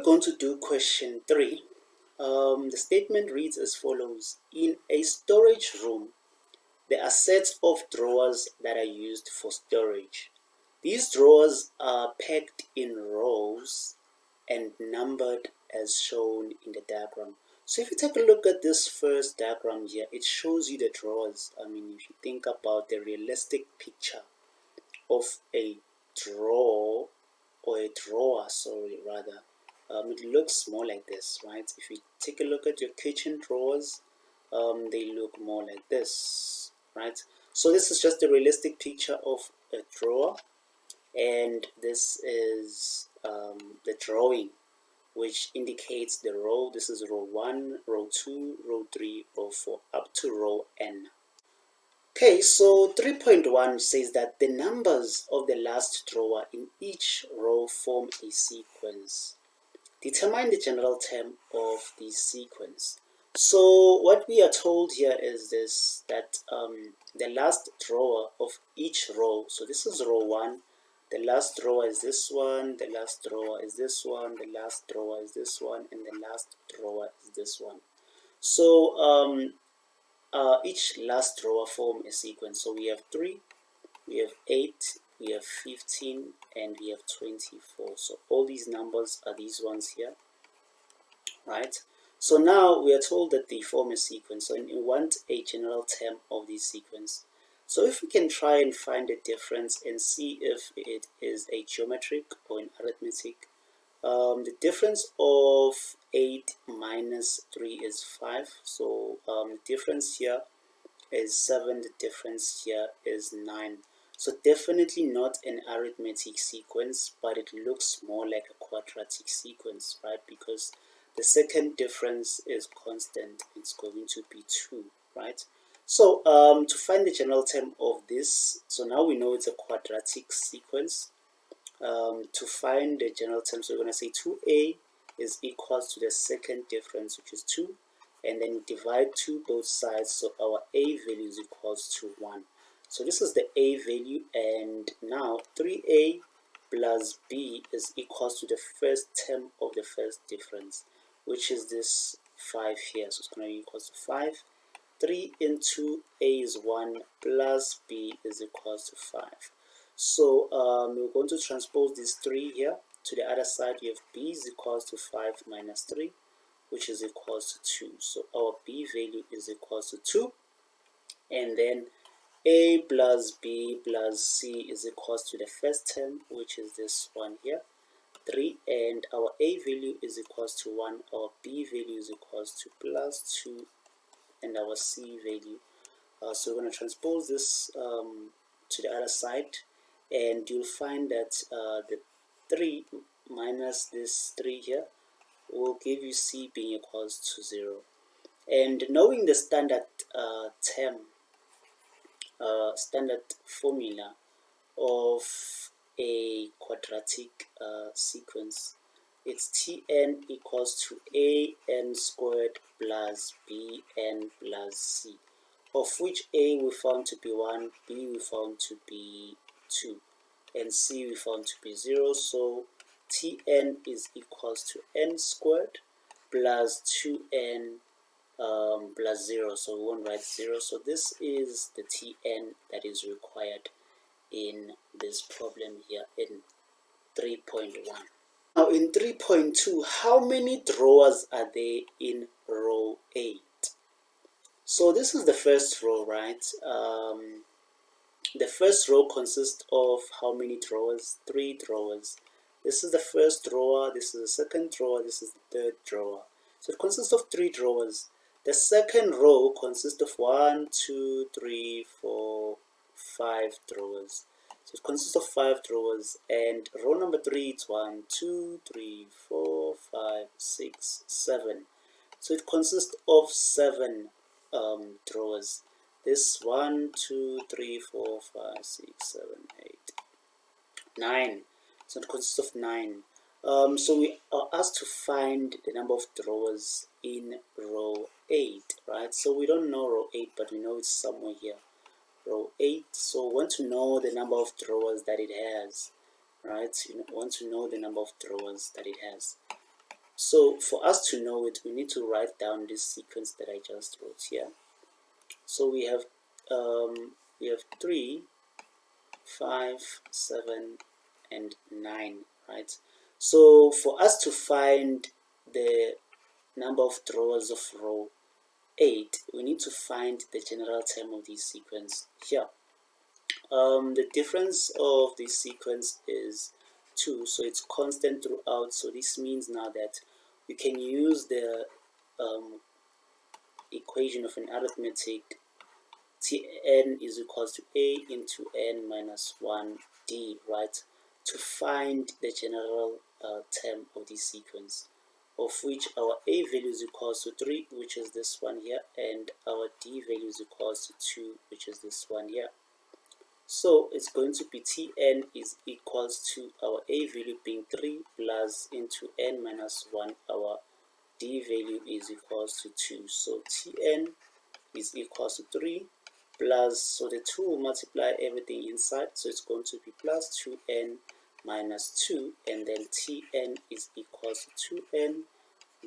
going to do question 3. The statement reads as follows. In a storage room, there are sets of drawers that are used for storage. These drawers are packed in rows and numbered as shown in the diagram. So if you take a look at this first diagram here, it shows you the drawers. I mean, if you think about the realistic picture of a drawer, or a drawer, it looks more like this, right? If you take a look at your kitchen drawers, they look more like this, right? So this is just a realistic picture of a drawer, and this is the drawing, which indicates the row. This is row 1, row 2, row 3, row 4, up to row n. Okay, so 3.1 says that the numbers of the last drawer in each row form a sequence. Determine the general term of this sequence. So what we are told here is this, that the last drawer of each row, so this is row 1, the last drawer is this one, the last drawer is this one, the last drawer is this one, and the last drawer is this one. So each last drawer form a sequence. So we have 3, we have 8, we have 15, and we have 24. So all these numbers are these ones here, right? So now we are told that they form a sequence, so we want a general term of this sequence. So if we can try and find a difference and see if it is a geometric or an arithmetic. The difference of 8 minus 3 is 5, so the difference here is 7, the difference here is 9. So definitely not an arithmetic sequence, but it looks more like a quadratic sequence, right? Because the second difference is constant, it's going to be 2, right? So to find the general term of this, so now we know it's a quadratic sequence. To find the general term, so we're going to say 2a is equals to the second difference, which is 2, and then we divide 2 both sides, so our a value is equals to 1. So this is the a value, and now 3a plus b is equals to the first term of the first difference, which is this 5 here, so it's going to be equals to 5. 3 into a is 1 plus b is equals to 5. So we're going to transpose this 3 here to the other side. You have b is equals to 5 minus 3, which is equals to 2. So our b value is equals to 2, and then a plus b plus c is equals to the first term, which is this one here, 3, and our a value is equals to 1, our b value is equals to plus 2, and our c value. So we're going to transpose this to the other side, and you'll find that the 3 minus this 3 here will give you c being equals to 0. And knowing the standard standard formula of a quadratic sequence, it's Tn equals to an squared plus bn plus c, of which a we found to be 1, b we found to be 2, and c we found to be 0. So Tn is equals to n squared plus 2n plus 0. So we won't write 0. So this is the Tn that is required in this problem here in 3.1. Now in 3.2, how many drawers are there in row 8? So this is the first row, right? The first row consists of how many drawers? 3 drawers. This is the first drawer, this is the second drawer, this is the third drawer. So it consists of 3 drawers. The second row consists of 1, 2, 3, 4, 5 drawers. So it consists of 5 drawers, and row number 3 is 1, 2, 3, 4, 5, 6, 7. So it consists of 7 drawers. This 1, 2, 3, 4, 5, 6, 7, 8, 9. So it consists of 9. So we are asked to find the number of drawers in row 8, right? So we don't know row 8, but we know it's somewhere here. Row 8, so we want to know the number of drawers that it has, right? You want to know the number of drawers that it has. So for us to know it, we need to write down this sequence that I just wrote here. So we have 3, 5, 7, and 9, right? So for us to find the number of drawers of row 8, we need to find the general term of this sequence here. The difference of this sequence is 2, so it's constant throughout. So this means now that we can use the equation of an arithmetic. Tn is equals to a into n minus 1d, right, to find the general term of this sequence, of which our a value is equals to 3, which is this one here, and our d value is equals to 2, which is this one here. So it's going to be Tn is equals to our a value being 3 plus into n minus 1, our d value is equals to 2. So Tn is equals to 3 plus, so the 2 will multiply everything inside, so it's going to be plus 2n minus 2, and then Tn is equals to 2n.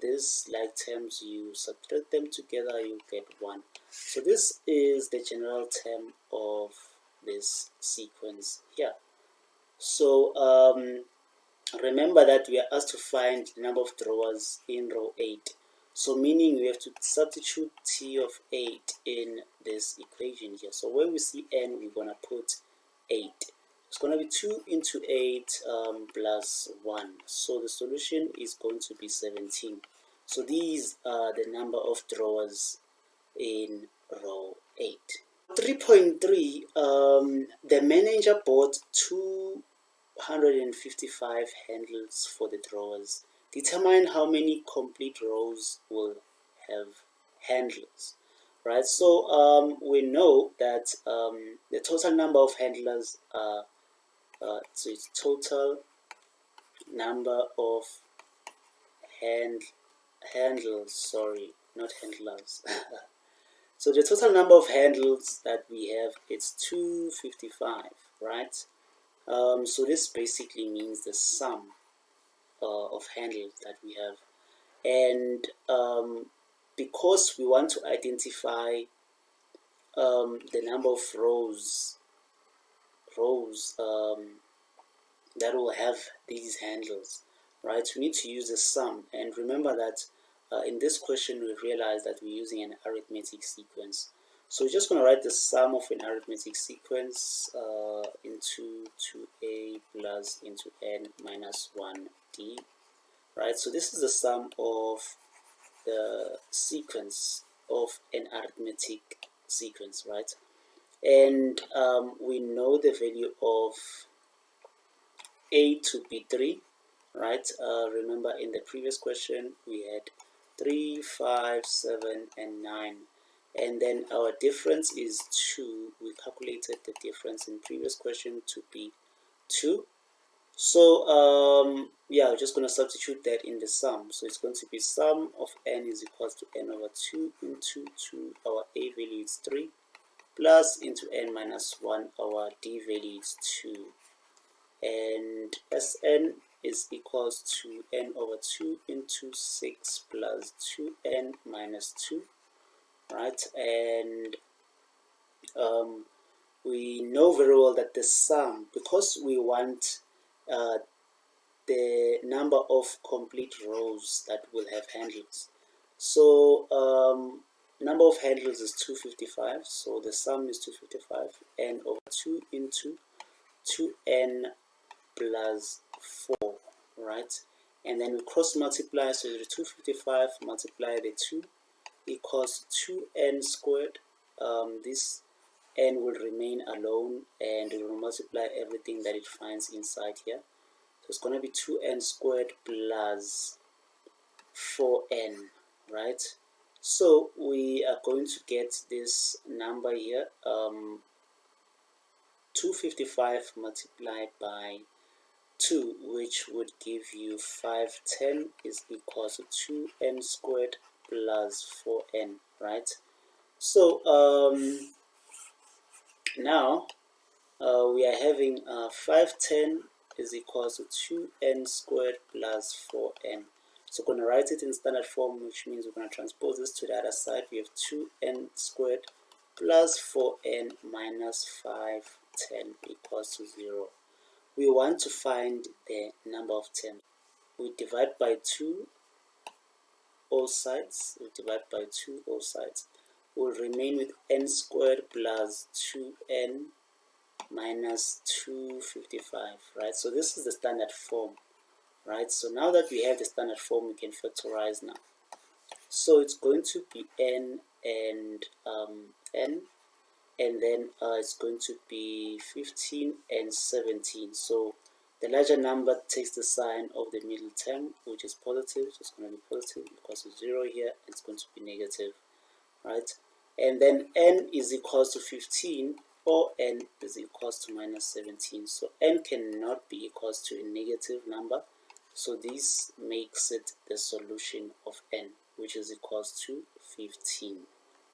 These like terms, you subtract them together, you get 1. So this is the general term of this sequence here. So remember that we are asked to find the number of drawers in row 8. So meaning we have to substitute t of 8 in this equation here. So when we see n, we're going to put 8. It's going to be 2 into 8 plus 1. So the solution is going to be 17. So these are the number of drawers in row 8. 3.3, the manager bought 255 handles for the drawers. Determine how many complete rows will have handlers, right? So we know that the total number of handlers are, so it's total number of handles, sorry, not handlers. So the total number of handles that we have is 255, right? So this basically means the sum of handles that we have. And because we want to identify the number of rows that will have these handles, right, we need to use the sum. And remember that in this question we realized that we're using an arithmetic sequence. So we're just going to write the sum of an arithmetic sequence into 2a plus into n minus 1d, right? So this is the sum of the sequence of an arithmetic sequence, right? And we know the value of a to be 3, right? Remember in the previous question we had 3, 5, 7, and 9. And then our difference is 2. We calculated the difference in previous question to be 2. So yeah, we're just going to substitute that in the sum. So it's going to be sum of n is equals to n over 2 into 2. Our a value is 3 plus into n minus 1. Our d value is 2. And Sn is equals to n over 2 into 6 plus 2n minus 2, right? And we know very well that the sum, because we want the number of complete rows that will have handles, so number of handles is 255, so the sum is 255, n over 2 into 2n plus 4, right? And then we cross multiply, so the 255 multiply the 2 equals 2n squared. This n will remain alone, and it will multiply everything that it finds inside here. So it's going to be 2n squared plus 4n, right? So we are going to get this number here, 255 multiplied by 2, which would give you 510 is equal to 2n squared plus 4n, right? So now we are having 510 is equal to 2n squared plus 4n. So we're going to write it in standard form, which means we're going to transpose this to the other side. We have 2n squared plus 4n minus 510 equals to 0. We want to find the number of terms. We divide by 2 all sides. We'll remain with n squared plus 2n minus 255, right? So this is the standard form, right? So now that we have the standard form, we can factorize now. So it's going to be n and n, and then it's going to be 15 and 17. So the larger number takes the sign of the middle term, which is positive. So it's going to be positive equals to 0 here, and it's going to be negative, right? And then n is equals to 15, or n is equals to minus 17. So n cannot be equals to a negative number. So this makes it the solution of n, which is equals to 15.